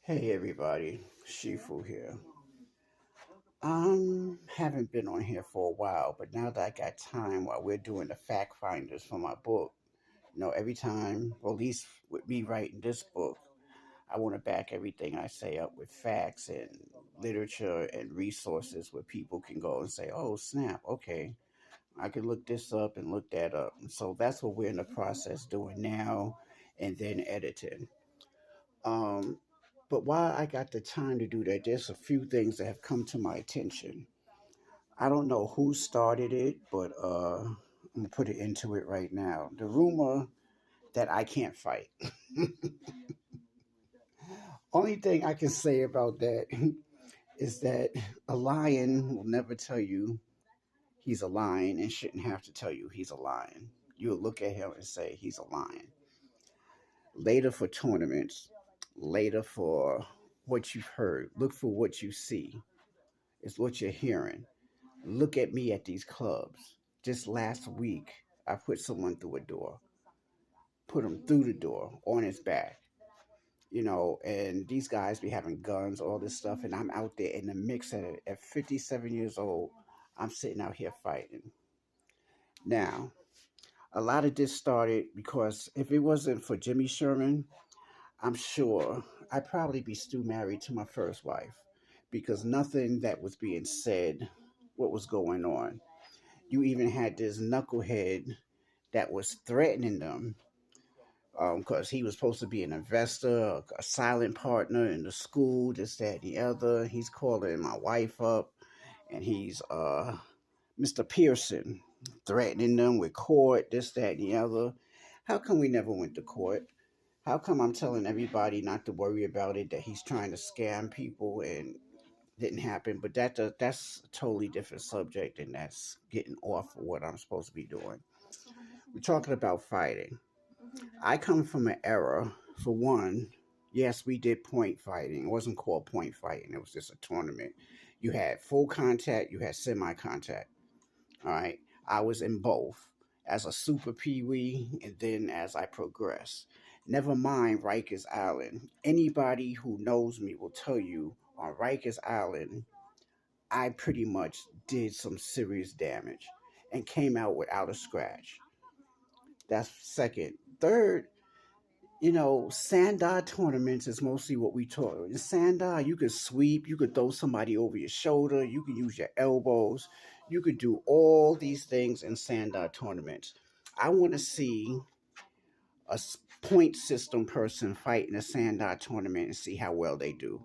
Hey everybody, Shifu here. Haven't been on here for a while, but now that I got time while we're doing the fact finders for my book, every time, or at least with me writing this book, I want to back everything I say up with facts and literature and resources where people can go and say, oh, snap, okay, I can look this up and look that up. So that's what we're in the process doing now and then editing. Um, but while I got the time to do that, there's a few things that have come to my attention. I don't know who started it, but I'm gonna put it into it right now. The rumor that I can't fight. Only thing I can say about that is that a lion will never tell you he's a lion and shouldn't have to tell you he's a lion. You'll look at him and say he's a lion. Later for tournaments, later for what you've heard, look for what you see. It's what you're hearing. Look at me at these clubs. Just last week, I put someone through a door, put him through the door on his back, and these guys be having guns, all this stuff, and I'm out there in the mix of it. At 57 years old, I'm sitting out here fighting. Now, a lot of this started because if it wasn't for Jimmy Sherman, I'm sure I'd probably be still married to my first wife because nothing that was being said, what was going on. You even had this knucklehead that was threatening them because he was supposed to be an investor, a silent partner in the school, this, that, and the other. He's calling my wife up and he's Mr. Pearson threatening them with court, this, that, and the other. How come we never went to court? How come I'm telling everybody not to worry about it, that he's trying to scam people and didn't happen? But that's a totally different subject, and that's getting off of what I'm supposed to be doing. We're talking about fighting. I come from an era, for one, yes, we did point fighting. It wasn't called point fighting, it was just a tournament. You had full contact, you had semi contact. All right. I was in both as a super peewee and then as I progressed. Never mind Rikers Island. Anybody who knows me will tell you on Rikers Island, I pretty much did some serious damage and came out without a scratch. That's second. Third, Sandar tournaments is mostly what we talk. In Sandar, you could sweep, you could throw somebody over your shoulder, you could use your elbows, you could do all these things in Sandar tournaments. I want to see a point system person fight in a Sandar tournament and see how well they do.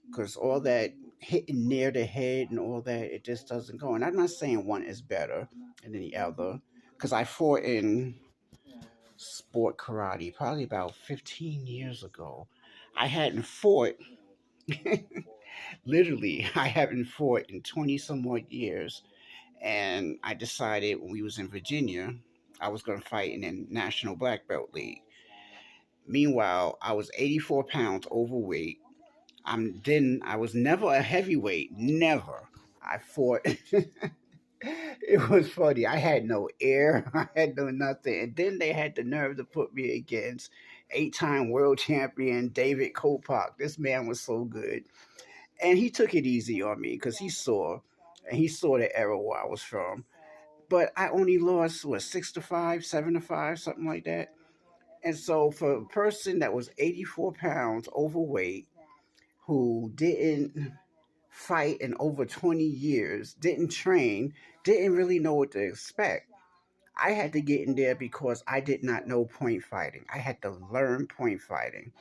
Because all that hitting near the head and all that, it just doesn't go. And I'm not saying one is better than the other. Because I fought in sport karate probably about 15 years ago. I hadn't fought, literally, I haven't fought in 20 some odd years. And I decided when we was in Virginia, I was going to fight in the National Black Belt League. Meanwhile, I was 84 pounds overweight. I was never a heavyweight, never. I fought. It was funny. I had no air. I had no nothing. And then they had the nerve to put me against eight-time world champion David Kopak. This man was so good. And he took it easy on me because he saw the era where I was from. But I only lost, what, 6-5, 7-5, something like that. And so for a person that was 84 pounds overweight, who didn't fight in over 20 years, didn't train, didn't really know what to expect. I had to get in there because I did not know point fighting. I had to learn point fighting.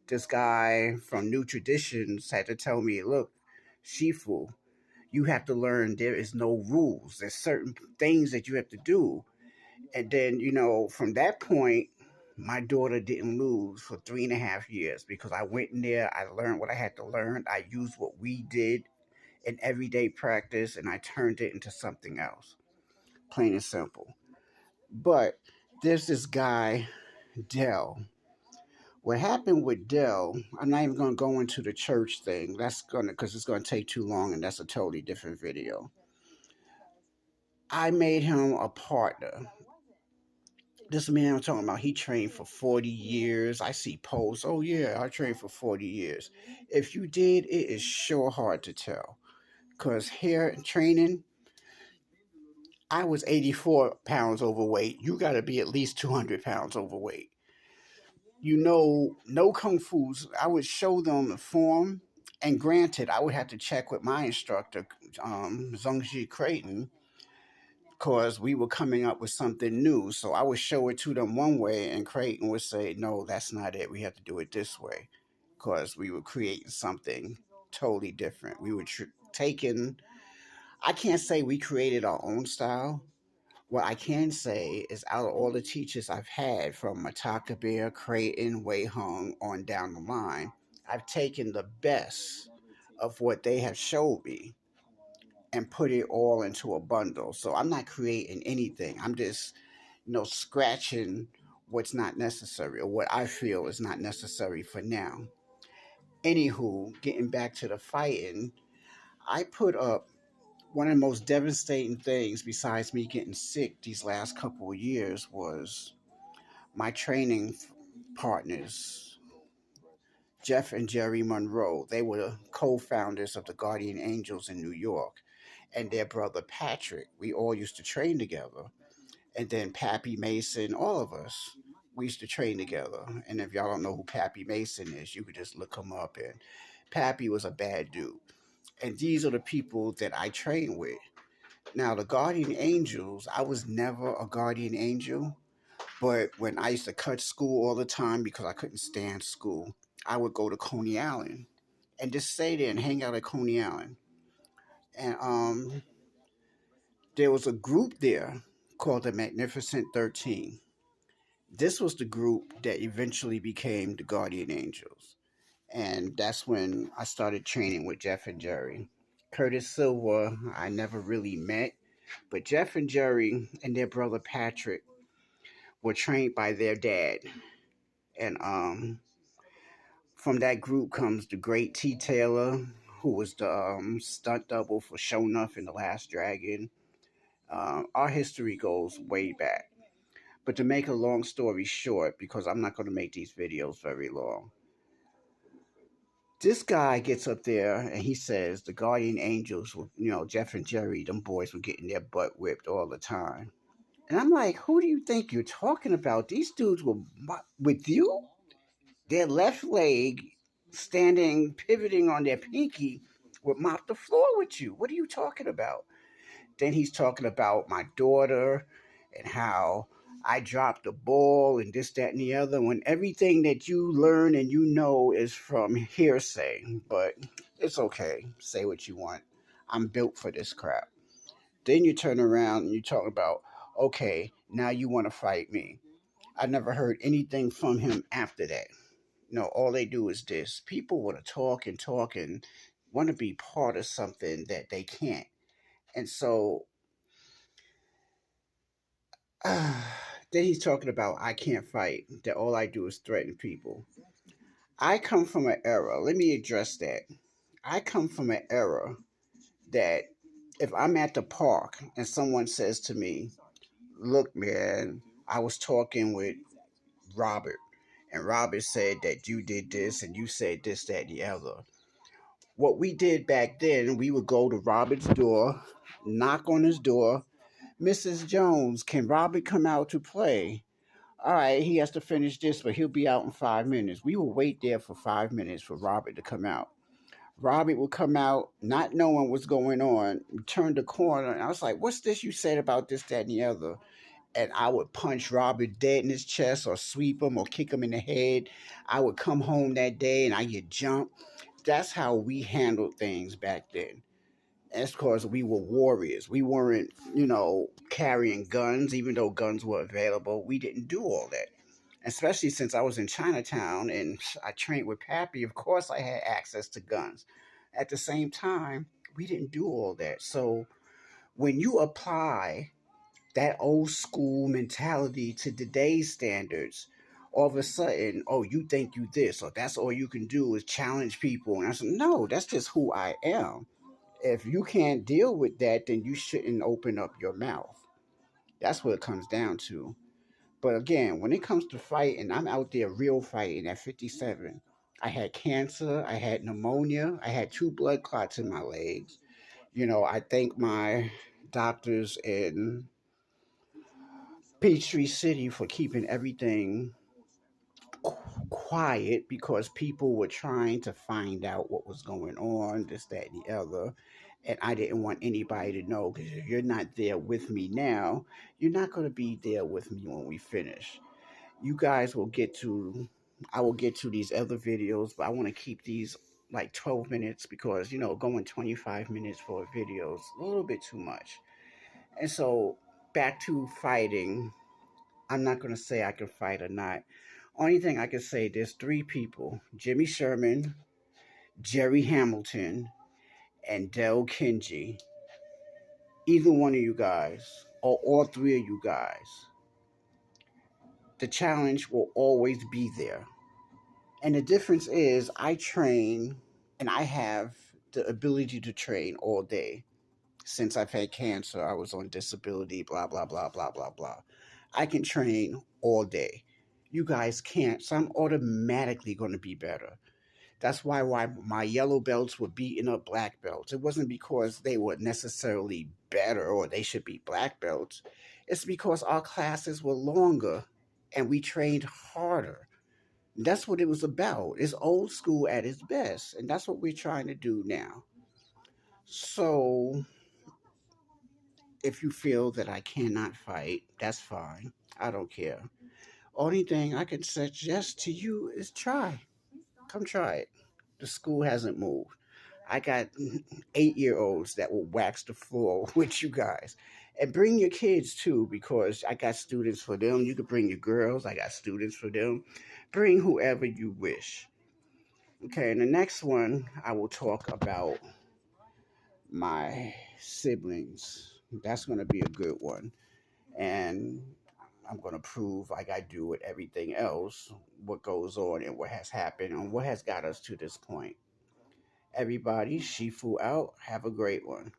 This guy from New Traditions had to tell me, look, Shifu, you have to learn there is no rules. There's certain things that you have to do. And then, from that point, my daughter didn't lose for 3.5 years because I went in there, I learned what I had to learn, I used what we did in everyday practice, and I turned it into something else. Plain and simple. But there's this guy, Dell. What happened with Dell, I'm not even going to go into the church thing. That's going to, because it's going to take too long, and that's a totally different video. I made him a partner. This man I'm talking about, he trained for 40 years. I see posts. Oh yeah, I trained for 40 years. If you did, it is sure hard to tell. Cause here training, I was 84 pounds overweight. You got to be at least 200 pounds overweight. No kung fu's. I would show them the form, and granted, I would have to check with my instructor, Zhongji Creighton, because we were coming up with something new. So I would show it to them one way, and Creighton would say, "No, that's not it. We have to do it this way," because we were creating something totally different. We were taking. I can't say we created our own style. What I can say is, out of all the teachers I've had, from Mataka Bear, Creighton, Wei Hung, on down the line, I've taken the best of what they have showed me and put it all into a bundle. So I'm not creating anything. I'm just, scratching what's not necessary or what I feel is not necessary for now. Anywho, getting back to the fighting, I put up one of the most devastating things besides me getting sick these last couple of years was my training partners, Jeff and Jerry Monroe. They were the co-founders of the Guardian Angels in New York, and their brother Patrick. We all used to train together. And then Pappy Mason, all of us, we used to train together. And if y'all don't know who Pappy Mason is, you could just look him up. And Pappy was a bad dude. And these are the people that I train with. Now, the Guardian Angels, I was never a Guardian Angel, but when I used to cut school all the time because I couldn't stand school, I would go to Coney Island and just stay there and hang out at Coney Island. And there was a group there called the Magnificent 13. This was the group that eventually became the Guardian Angels. And that's when I started training with Jeff and Jerry. Curtis Silva, I never really met, but Jeff and Jerry and their brother Patrick were trained by their dad. And from that group comes the great T. Taylor, who was the stunt double for Shonuff in The Last Dragon. Our history goes way back. But to make a long story short, because I'm not going to make these videos very long, this guy gets up there and he says the Guardian Angels, Jeff and Jerry, them boys were getting their butt whipped all the time. And I'm like, who do you think you're talking about? These dudes were with you? Their left leg standing, pivoting on their pinky, would mop the floor with you. What are you talking about? Then he's talking about my daughter and how I dropped the ball and this, that, and the other. When everything that you learn and is from hearsay, but it's okay. Say what you want. I'm built for this crap. Then you turn around and you talk about, okay, now you want to fight me. I never heard anything from him after that. No, all they do is this. People want to talk and want to be part of something that they can't. And so then he's talking about I can't fight, that all I do is threaten people. I come from an era, let me address that. I come from an era that if I'm at the park and someone says to me, look, man, I was talking with Robert, and Robert said that you did this and you said this, that, and the other. What we did back then, we would go to Robert's door, knock on his door. Mrs. Jones, can Robert come out to play? All right, he has to finish this, but he'll be out in 5 minutes. We will wait there for 5 minutes for Robert to come out. Robert will come out not knowing what's going on, turn the corner, and I was like, what's this you said about this, that, and the other? And I would punch Robert dead in his chest or sweep him or kick him in the head. I would come home that day and I get jumped. That's how we handled things back then. That's because we were warriors. We weren't, carrying guns, even though guns were available. We didn't do all that. Especially since I was in Chinatown and I trained with Pappy, of course I had access to guns. At the same time, we didn't do all that. So when you apply that old school mentality to today's standards, all of a sudden, oh, you think you this, or that's all you can do is challenge people. And I said, no, that's just who I am. If you can't deal with that, then you shouldn't open up your mouth. That's what it comes down to. But again, when it comes to fighting, I'm out there real fighting at 57. I had cancer, I had pneumonia, I had two blood clots in my legs. I thank my doctors in Peachtree City for keeping everything quiet because people were trying to find out what was going on, this, that, and the other. And I didn't want anybody to know because if you're not there with me now, you're not going to be there with me when we finish. You guys will get to, I will get to these other videos, but I want to keep these like 12 minutes because, going 25 minutes for a video is a little bit too much. And so back to fighting, I'm not going to say I can fight or not. Only thing I can say, there's three people: Jimmy Sherman, Jerry Hamilton, and Del Kenji. Either one of you guys, or all three of you guys, the challenge will always be there. And the difference is, I train and I have the ability to train all day. Since I've had cancer, I was on disability, blah, blah, blah, blah, blah, blah. I can train all day. You guys can't, so I'm automatically going to be better. That's why my yellow belts were beating up black belts. It wasn't because they were necessarily better or they should be black belts. It's because our classes were longer and we trained harder. That's what it was about. It's old school at its best, and that's what we're trying to do now. So, if you feel that I cannot fight, that's fine. I don't care. Only thing I can suggest to you is try. Come try it. The school hasn't moved. I got 8-year olds that will wax the floor with you guys. And bring your kids too, because I got students for them. You could bring your girls, I got students for them. Bring whoever you wish. Okay, and the next one, I will talk about my siblings. That's going to be a good one. And I'm going to prove, like I do with everything else, what goes on and what has happened and what has got us to this point. Everybody, Shifu out. Have a great one.